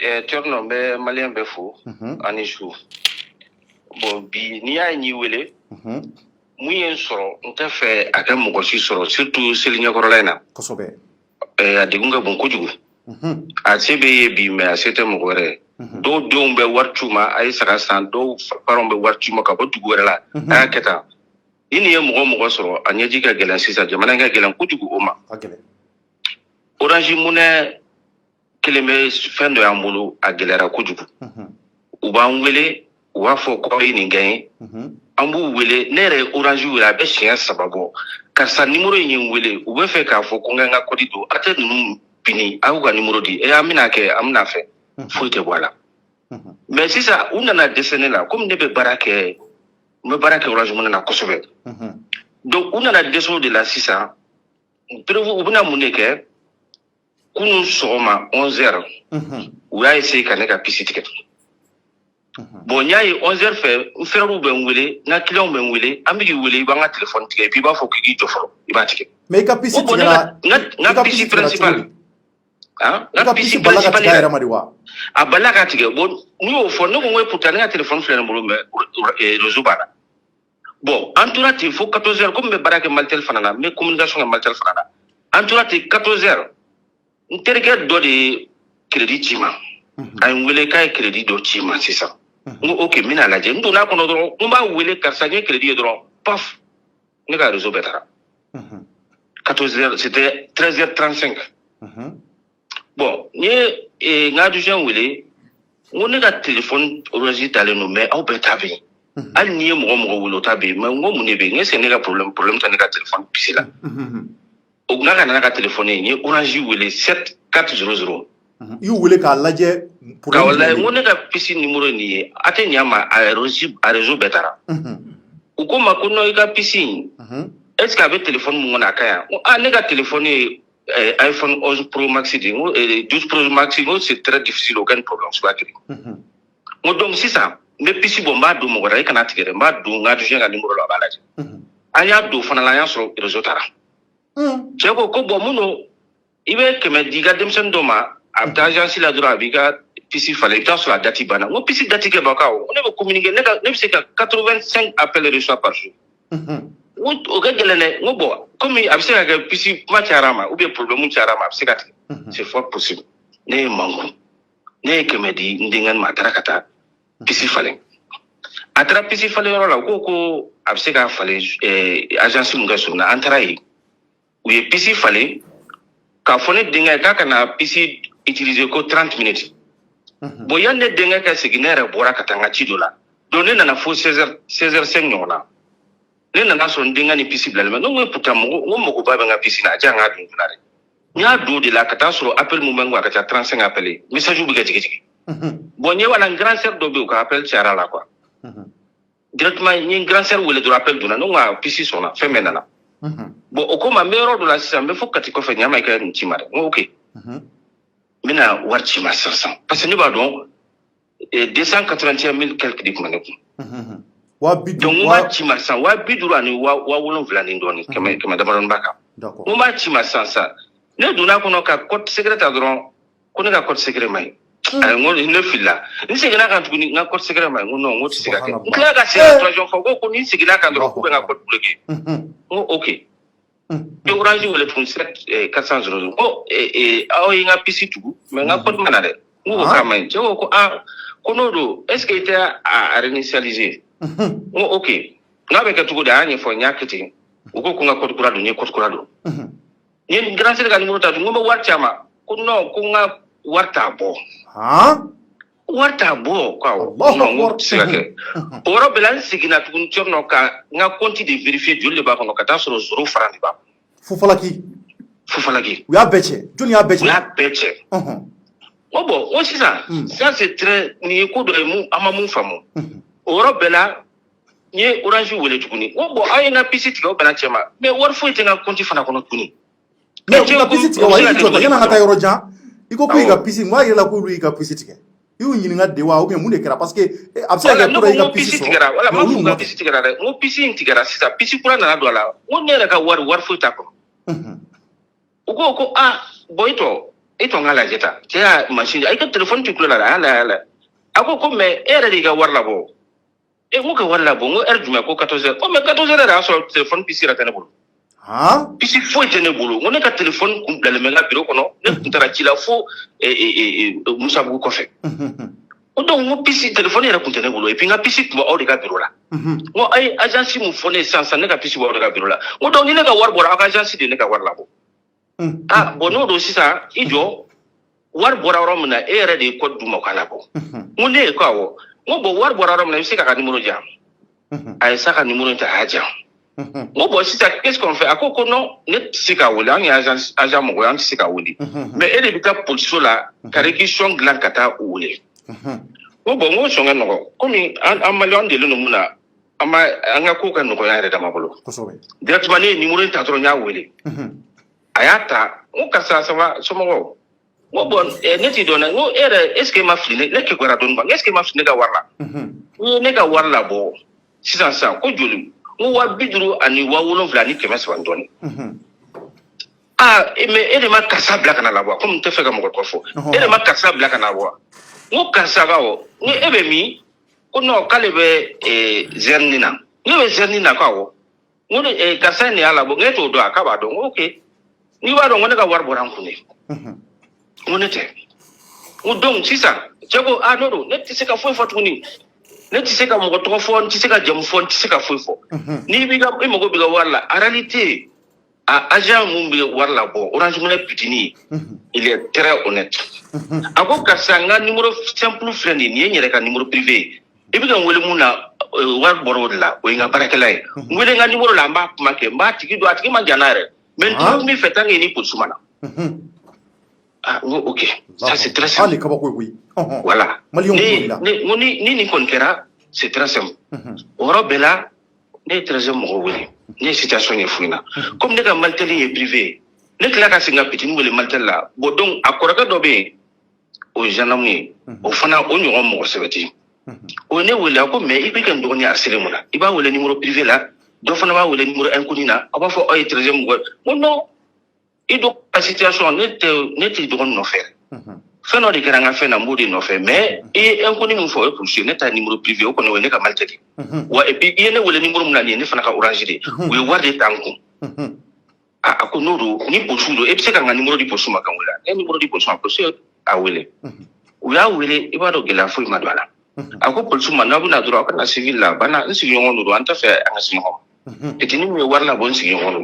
Turno be malien be fo ani chou bon bi ni ya ni wele muyen soro nta fe aka mo si soro surtout selinya korolena kosobe adigunga bon kojugu a sebe bi me a sete mo gore do be wartuma ay saka san do paron be wartuma ka bodu gore la aketa ini ye mo soro anyaji ka gelan sisa jamana ga gelan kojugu oma orange mune keleme fendo ya mbulu a gelera kojugu uba wele wa fo ko ni gain ambu wele nere orange wele be shen sababo karsa numero yin wele ube fe ka fo ko nga kodido ate num pini awuga numero di e amina ke amna fe fo te wala mais si ça una na desene la comme ne be barake me barake orange mona na kosobe donc una na deso de la sisa prevu ubuna muneke kunu soma 11h ou ya essayer ka ne ka pisi ticket bon nyai 11h fait frère ben wele na client ben wele ambi wele ba nga téléphone ticket puis ba fo ki jofro iba ticket mais ka pisi ticket na pisi principal hein na pisi principal era madiwa a balaka ticket bon nous au fond nous on pourtant na téléphone frère mbolo mais réseau bana bon entourage il faut 14h comme me baraka maltel fanana mais communication maltel fanana entourage 14h interget do de crédit chima ay wele kay crédit do chima c'est ça ok mina la je nduna ko no dro mba wele karsa ni crédit dro paf ni ga réseau betara 14h c'était 13h35 bon ni nga du jean wele ngone ga téléphone orange tale no mais au betabi al ni mo wolo tabi mais ngo mu ne be ngi senega problème tan ga téléphone pisila o nga na ga téléphone ni orange wele 7400 yu wele ka laje pour ka wala ngone ga pisi numéro ni ate nyama a réseau betara u ko makuno ga pisi est-ce que avec téléphone mo na kaya a nega téléphone iPhone 11 Pro Max 12 Pro Max c'est très difficile aucun problème sur la clé donc c'est ça mais pisi bon ma do mo gara kana tigere ma do nga du jenga numéro la balaje anya do fana la ya sur réseau tara cheko ko bo muno ibe que me diga demsen doma abta agence la droit biga pisi fallait ta sur la dati bana mo pisi dati ke bakao on est communiquer ne c'est que 85 appels reçus par jour o ga gelene ngo bo comme abse ga pisi ma charama ou bien problème charama abse ga c'est fort possible ne mangu ne que me di ndingan matarakata pisi fallait atra pisi fallait la ko abse ga fallait agence mu ga suna antrai ou pisi fallait ka fone dinga ka kana pisi utiliser ko 30 minutes bo yanne dinga ka signere bora ka tanga chidola donne na fo 16h5 nyona ne na so dinga ni pisi blalme no mo putam mo ko baba nga pisi na janga dun dunare nya do de la kata so appel mo mangwa ka 35 appelé message bu ga jigi bo nye wala grand sœur do be ko appel chara la quoi directement ni grand sœur wala do appel duna no nga pisi sona femena na bon au comme meilleur de la système mais faut que tu fasses nyama ka ni chimare ok mina warchi ma 500 parce que nous donc 281 000 quelques dik maneku wa bidu donc wa chima 100 wa bidu ani wa wolon vlani ndoni kama dabaron baka d'accord mo ma chima 100 ne duna kono ka code secret adron kono ka code secret mai ngo ne fila ni sigina kan tuni nga code secret mai ngo ngo tsigake nkla ka c'est troisième fois ko ni sigina kan dro ko nga code bloqué ok yo orange wala fun 400 euros oh aw inga pisi tugu mais nga code manade ngo ka mai jo ko kono do est-ce que était à réinitialiser ok nga be ka tugu da anya fo nyakiti uko ko nga code kurado ni code kurado ni grand sel ga numéro ta ngo warchama kuno ko nga warta bo warta bo kwa no sigake oro belan sigina tugun chorno ka nga konti de vérifier jolle ba kono kata soro 0 francs ba fufalaki we abeche juni abeche obo o sisa ça c'est très ni ko do mu amamu famu oro bela ni orange wele tukuni obo ayina pisiti ko bela chema mais war fo itenga konti fana kono tuni mais ko pisiti ko wali to yana ngata yoro jan iko ko iga pisiti mwa yela ko lu iga pisiti ke yu nyini nga dewa ou bien mu de kera parce que absa ga pour iga pisiti tigara wala ma mu ga pisiti tigara mo pisiti tigara sisa pisiti kula na dola mo ne ka war fo ta ko uko ko boito e to ngala jeta te ya machine ay ka telephone tu kula la ala ako ko me era diga warla bo e mo ka warla bo mo erjuma ko 14h ko me 14h ra so telephone pc ra tane bulu ha pc fo tane bulu ngone ka telephone kum dale me nga biro kono ne ntara chila fo musa bu ko fe o donc mo pc telephone ra kun tane bulu e pinga pc ko o de ka biro la mo ay agence mu fone sansa ne ka pc bo de ka biro la mo donc ni ne ka war bora ka agence de ne ka warla bo bono do sisa ijo war bora rom na era de ko duma kala bo ngone ko awo mo bo war bora rom na sika ka numéro jam ay saka numéro ta haja mo bo sisa qu'est-ce qu'on fait akoko non net sika wala ngi agent mo ko sika wuli mais ele bita police la carrément glan kata wuli mo bo mo songa no komi amalion de no muna ama anga ko kan no ko yare da mabolo directement ni numéro ta tro nya wuli ayata o kasa sama somo mo bon neti dona no era est-ce que ma fline ne ke gora don ba est-ce que ma fline ga warla ni ne ga warla bo sisan sa ko joli mo wa biduru ani wa wolon vlani ke mes wandoni me ede ma kasa black na labo comme te fe ga mo ko fo ede ma kasa black na labo mo kasa ga o ni ebe mi ko no kalebe zernina ni be zernina ka o mo kasa ni ala bo ngeto do akaba do okay ni ba do ngone ka war boran kune ngone te o donc sisa jago no net sika foi fatuni net sika mo to fon sika jam fon sika foi fo ni biga mo go biga wala en réalité agent mo biga wala bo orange mo pitini il est très honnête ako kasanga numéro simple friend ni nyere ka numéro privé e biga ngole muna war boro la o nga barakalay ngole nga numéro la mba make mba tiki do atiki ma janare mais tout mi fait tangi ni pour soumana ok ça c'est très simple oui voilà ni konkera c'est très simple oro bela ne très simple oui ni situation est fouina comme ne ka malteli est privé ne kla ka singa pitini wele maltela bo donc akoraka dobe o janamni o fana o nyogo mo sebeti o ne wele ko mais ibi kan doni asire mona iba wele numéro privé là do fana ba wele numéro inconnu na aba fo o très simple mo non ido la situation ne te do no faire feno de karanga fena mudi no fait mais et inconnu mo fo pour ne ta numéro privé o ko ne wele ka malteli wa et puis yene wele numéro mona ni fana ka orange de we warde tanku ako nodo ni posudo e pseka nga numéro di posuma kan wala e numéro di posuma ko se awele uya wele e ba do gela fo madwala ako posuma na buna duro kana civil la bana nsigi ngono do anta fe anga sino etini mi warla bon sigi ngono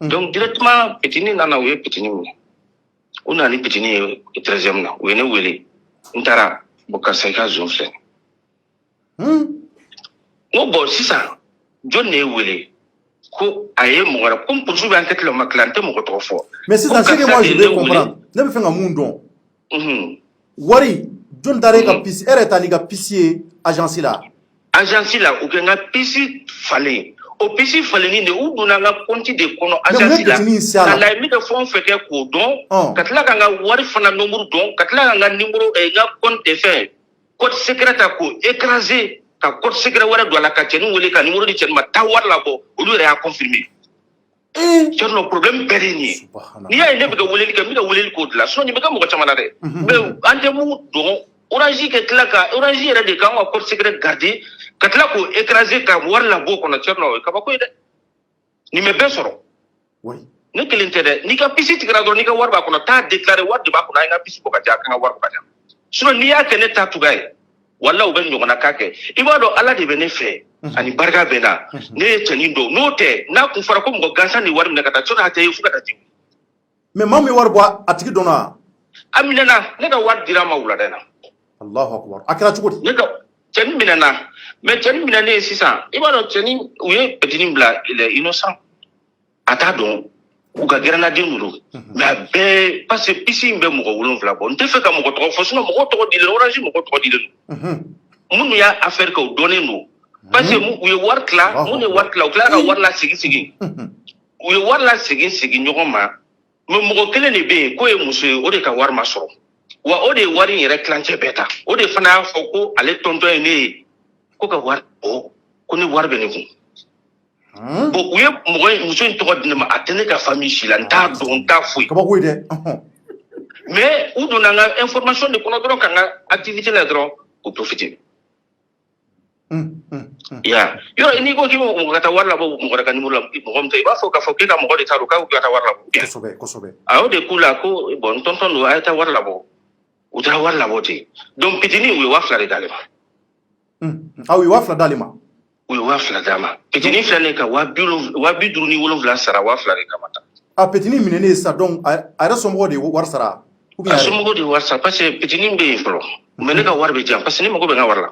donc directement etini nana we petini mi una ni petini e 13e na we ne wele ntara boka seka zonfle mo bo sisa jonne wele ko aye mo wala comme pour jouer enquête le maclante mo ko trop fort mais c'est ça que moi je vais comprendre ne me fait un mundo wari jon dare ka pisi ereta ni ka pisi agence là ou que nga pisi fallait au pisi fallait ni de ou dona nga compte de kono agence là la mi de fond fait que ko don katla nga wari fana numéro don katla nga numéro e nga compte de fait code secret ko écraser ka code secret wala do la ka tenu wele ka numéro di tenu ma tawar la bo o lui a confirmé c'est le problème berni ni ya ne biga wele ka mi ga wele code la so ni biga mo ko chamana de be ante mu do orange ke tlaka orange era de ka code secret garder katla ko écraser ka war la bo ko na cherno ka ba ko de ni me besoro oui ne kelente de ni ka pisi tigra do ni ka war ba ko na ta déclarer war de ba ko na nga pisi ko ka ja ka war ko ka ja so ni ya kene ta tugay wala u ben nyogona kake ibado ala de bene fe ani barga bena ne tanindo note na ku fara ko ngo gansa ni warim nakata so na tayi fuka tati mais mami war bo atiki dona aminana ne da war dira ma wula dana Allahu akbar akira chukudi ne ka tani minana mais tani minane sisa ibado tani uye petini bla il est innocent ata don u ga gerana dinuru mais be parce que pisi mbe mo ko wulon fla bon te fe ka mo ko to fo sino mo ko to dile orange mo ko to dile munu ya affaire ko donné no parce que mu we work la mu ne work la kla ka war la sigi we war la sigi nyoma mo ko kele ne be ko e muso o de ka war ma so wa o de wari yere clanche beta o de fana fo ko ale tonto ne ko ka war o ko ne war be ne ko bo we mo muso en to de ma atene ka famille shila nta don ta fui ka ba ko de mais u donna nga information de kɔnɔ dɔrɔn ka nga activité la dɔrɔn o profiter ya yɔrɔ n'i ko k'i bɛ mɔgɔ ka taa wari labɔ mɔgɔ wɛrɛ ka numéro la mɔgɔ min to i b'a fɔ k'a fɔ k'e ka mɔgɔ de t'a dɔn k'a ka taa wari labɔ kosɛbɛ a y'o de k'u la ko bon n tonton don a ye taa wari labɔ u taara wari labɔ ten donc pitini u ye 2000 de d'ale ma u ye 2000 d'ale ma u ye 2000 d'a ma pitini filɛ ne ka 57 sara 2000 de kama ta a pitini minɛnen sa donc a yɛrɛ somɔgɔw de wari sara a somɔgɔw de wari sara parce que pitini bɛ yen fɔlɔ mais ne ka wari bɛ diyan parce que ne mago bɛ n ka wari la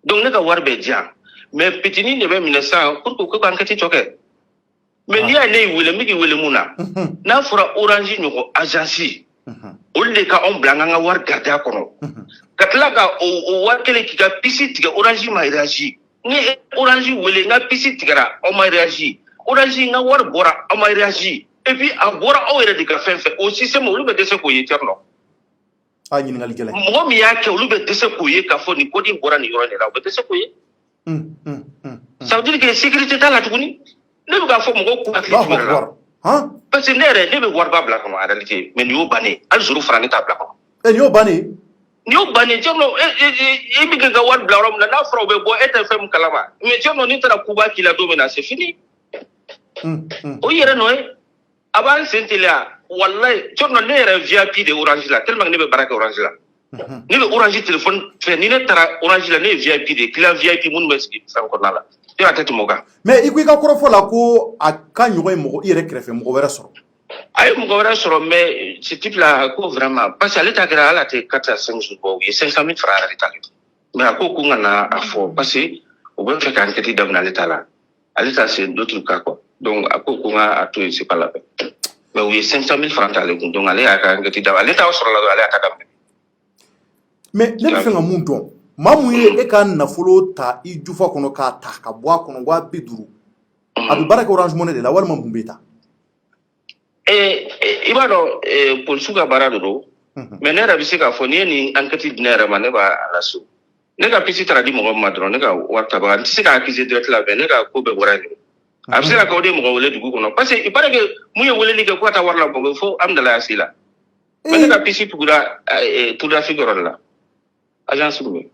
donc ne ka wari bɛ diyan mais pitini de bɛ minɛ sisan pour que ko ka enquête tɔ kɛ mais n'i y'a ne wele n bɛ k'i wele mun na n'a fɔra orange ɲɔgɔn agence olu de ka anw bila an ka wari garder a kɔnɔ ka tila ka o wari kelen k'i ka pisi tigɛ orange ma réagi ni orange wele n ka pisi tigɛra aw ma réagi orange n ka wari bɔra aw ma réagi et puis a bɔra aw yɛrɛ de ka fɛn fɛn o système olu bɛ dɛsɛ k'o ye tɛ nɔ ɲininkali gɛlɛn mɔgɔ min y'a kɛ olu bɛ dɛsɛ k'o ye k'a fɔ nin kodi bɔra nin yɔrɔ de la u bɛ dɛsɛ k'o ye ça veut dire que sécurité t'a la tuguni ne bɛ k'a fɔ mɔgɔw k'u hakili jumɛn la parce que ne yɛrɛ ne bɛ wariba bila kɔnɔ en réalité mais nin y'o bannen hali juru fara ne t'a bila kɔnɔ nin y'o bannen nin y'o bannen cɛ nɔ e bɛ k'i ka wari bila yɔrɔ min na n'a fɔra o bɛ bɔ e tɛ fɛn min kalama mais cɛ nɔ n'i taara kuba k'i la don min na c'est fini o yɛrɛ nɔ ye a b'an sen teliya wallahi cɛ nɔ ne yɛrɛ VIP de orange la tellement que ne bɛ baara kɛ orange la ne bɛ orange téléphone fɛ ni ne taara orange la ne ye VIP de client VIP minnu bɛ sigi fɛn kɔnɔna la e a tɛ tɛmɛ o kan mais i ko i ka kɔrɔfɔ la ko a ka ɲɔgɔn ye mɔgɔ i yɛrɛ kɛrɛfɛ mɔgɔ wɛrɛ sɔrɔ a ye mɔgɔ wɛrɛ sɔrɔ mais ce type là ko vraiment parce que ale ta kɛra ala tɛ 4 à 5 jours bɔ u ye 500 000 francs yɛrɛ de ta kɛ mais a ko ko n ka na a fɔ parce que u bɛ fɛ ka enquête daminɛ ale ta la ale ta c'est d'autres cas quoi donc a ko ko n ka a to yen c'est pas la peine mais u ye 500 000 francs t'ale kun donc ale y'a ka enquête daminɛ ale t'a sɔrɔ la dɔrɔn ale y'a ta daminɛ mais ne bɛ fɛ ka mun dɔn maa mun ye e ka nafolo ta i jufa kɔnɔ k'a ta ka bɔ a kɔnɔ 50,000 a bɛ baara kɛ Orange Money de la walima mun bɛ ta i b'a dɔn polisiw ka baara de don mais ne yɛrɛ bɛ se k'a fɔ n'i ye nin enquête di ne yɛrɛ ma ne b'a laso ne ka pisi taara di mɔgɔ min ma dɔrɔn ne ka wari tabaga n tɛ se k'a accuser direct la mais ne ka ko bɛɛ bɔra yen a bɛ se ka kɛ o de ye mɔgɔ wele dugu kɔnɔ parce que il paraît que mun ye weleli kɛ ko ka taa wari labɔ fo Amdala Yasi la mais ne ka pisi tugura Tudafik yɔrɔ de la agence bɛ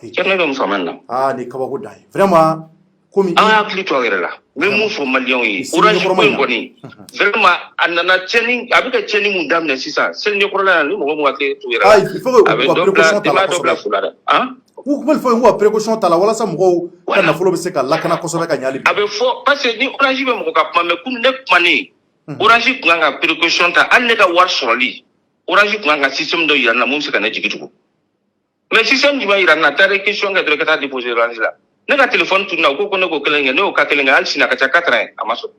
cɛ ne bɛ mun faamuya nin na nin kabako dan ye vraiment komi an hakili to a yɛrɛ la n bɛ mun fɔ maliyɛnw ye orange ko in kɔni vraiment a nana tiɲɛni a bɛ ka tiɲɛni mun daminɛ sisan seli ɲɛkɔrɔla la ni mɔgɔ min hakili to yɛrɛ la a bɛ dɔ bila fu la dɛ u bɛ fɔ ko précaution ta la walasa mɔgɔw ka nafolo bɛ se ka lakana kosɛbɛ ka ɲali a bɛ fɔ parce que ni orange bɛ mɔgɔ ka kuma mais kun ne kumanen orange kun kan ka précaution ta hali ne ka wari sɔrɔli orange kun kan ka système dɔ yira n na mun bɛ se ka ne jigi tugun mais système jumɛn yira n na taa réquisition kɛ dɔrɔn ka taa déposer orange la ne ka téléphone tununa u ko ne ko kelen kɛ ne y'o ka kelen kɛ hali sini a ka ca 4 ans a ma sɔrɔ